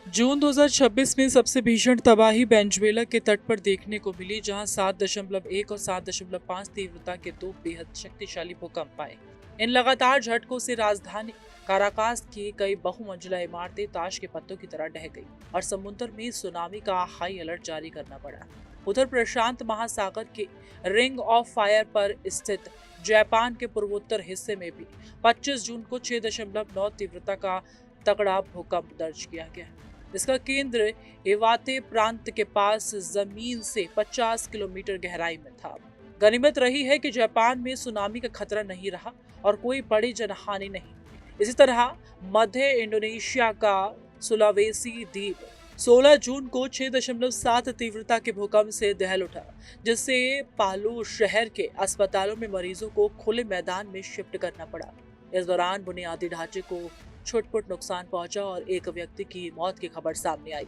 जून 2026 में सबसे भीषण तबाही वेनेजुएला के तट पर देखने को मिली, जहां 7.1 और 7.5 तीव्रता के दो बेहद शक्तिशाली भूकंप आए। इन लगातार झटकों से राजधानी काराकास की कई बहुमंजिला इमारतें ताश के पत्तों की तरह ढह गई और समुद्र में सुनामी का हाई अलर्ट जारी करना पड़ा। उधर प्रशांत महासागर के रिंग ऑफ फायर पर स्थित जापान के पूर्वोत्तर हिस्से में भी 25 जून को 6.9 तीव्रता का तगड़ा भूकंप दर्ज किया गया। इसका केंद्र इवाते प्रांत के पास जमीन से 50 किलोमीटर गहराई में था। गनीमत रही है कि जापान में सुनामी का खतरा नहीं रहा और कोई बड़ी जनहानि नहीं। इसी तरह मध्य इंडोनेशिया का सुलावेसी द्वीप 16 जून को 6.7 तीव्रता के भूकंप से दहल उठा, जिससे पालू शहर के अस्पतालों में मरीजों को खुले मैदान में शिफ्ट करना पड़ा। इस दौरान बुनियादी ढांचे को छुटपुट नुकसान पहुंचा और एक व्यक्ति की मौत की खबर सामने आई।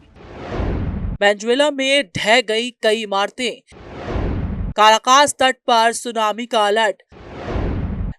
वेनेजुएला में ढह गई कई इमारतें, काराकास तट पर सुनामी का अलर्ट,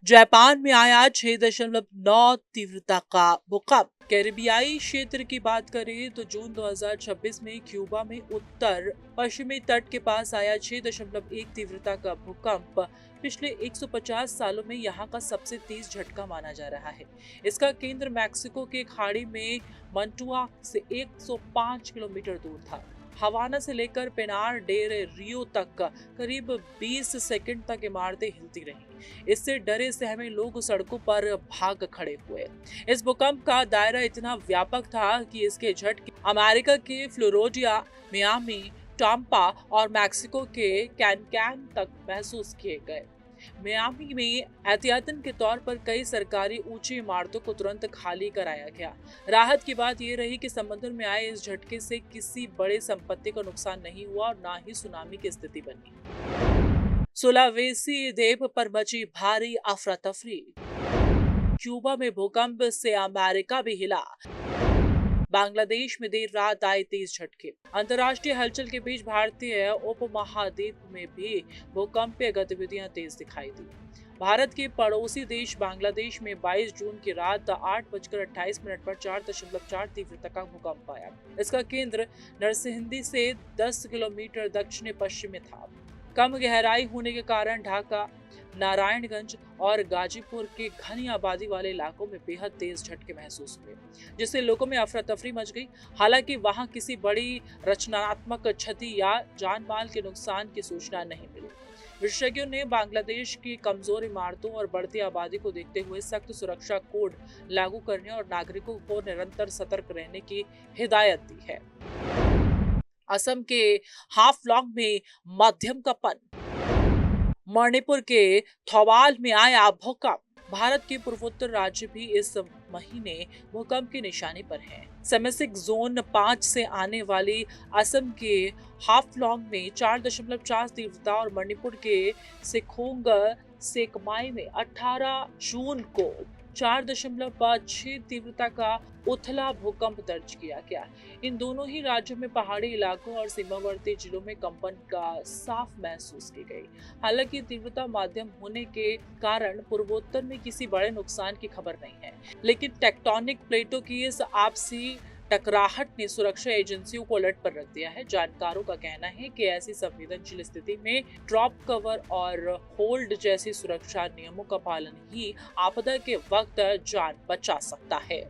जापान में आया 6.9 तीव्रता का भूकंप। कैरिबियाई क्षेत्र की बात करें तो जून 2026 में क्यूबा में उत्तर पश्चिमी तट के पास आया 6.1 तीव्रता का भूकंप पिछले 150 सालों में यहाँ का सबसे तेज झटका माना जा रहा है। इसका केंद्र मैक्सिको के खाड़ी में मंटुआ से 105 किलोमीटर दूर था। हवाना से लेकर पेनार डेर रियो तक करीब 20 सेकंड तक इमारतें हिलती रहीं। इससे डरे सहमे लोग सड़कों पर भाग खड़े हुए। इस भूकंप का दायरा इतना व्यापक था कि इसके झटके अमेरिका के फ्लोरिडा, मियामी, टाम्पा और मैक्सिको के कैन तक महसूस किए गए। मियामी में एहतियातन के तौर पर कई सरकारी ऊंची इमारतों को तुरंत खाली कराया गया। राहत की बात यह रही कि समुद्र में आए इस झटके से किसी बड़े संपत्ति को नुकसान नहीं हुआ और न ही सुनामी की स्थिति बनी। सुलावेसी द्वीप पर मची भारी अफरा तफरी, क्यूबा में भूकंप से अमेरिका भी हिला, बांग्लादेश में देर रात आए तेज झटके। अंतर्राष्ट्रीय हलचल के बीच भारतीय उपमहाद्वीप में भी भूकंपीय गतिविधियां तेज दिखाई दी। भारत के पड़ोसी देश बांग्लादेश में 22 जून की रात 8:28 पर 4.4 तीव्रता का भूकंप आया। इसका केंद्र नरसिंहदी से 10 किलोमीटर दक्षिण पश्चिम में था। कम गहराई होने के कारण ढाका, नारायणगंज और गाजीपुर के घनी आबादी वाले इलाकों में बेहद तेज झटके महसूस हुए, जिससे लोगों में अफरा तफरी मच गई। हालांकि वहां किसी बड़ी रचनात्मक क्षति या जान माल के नुकसान की सूचना नहीं मिली। विशेषज्ञों ने बांग्लादेश की कमजोर इमारतों और बढ़ती आबादी को देखते हुए सख्त सुरक्षा कोड लागू करने और नागरिकों को निरंतर सतर्क रहने की हिदायत दी है। असम के हाफलॉन्ग में मध्यम कंपन, मणिपुर के थौबाल में आया भूकंप। भारत के पूर्वोत्तर राज्य भी इस महीने भूकंप की निशानी पर हैं। सेस्मिक जोन 5 से आने वाली असम के हाफलॉन्ग में 4.4 तीव्रता और मणिपुर के सिखोंग सेकमाई में 18 जून को 4.6 तीव्रता का उथला भूकंप दर्ज किया गया। इन दोनों ही राज्यों में पहाड़ी इलाकों और सीमावर्ती जिलों में कंपन का साफ महसूस की गई। हालांकि तीव्रता माध्यम होने के कारण पूर्वोत्तर में किसी बड़े नुकसान की खबर नहीं है, लेकिन टेक्टोनिक प्लेटों की इस आपसी टकराहट ने सुरक्षा एजेंसियों को अलर्ट पर रख दिया है। जानकारों का कहना है कि ऐसी संवेदनशील स्थिति में ड्रॉप कवर और होल्ड जैसी सुरक्षा नियमों का पालन ही आपदा के वक्त जान बचा सकता है।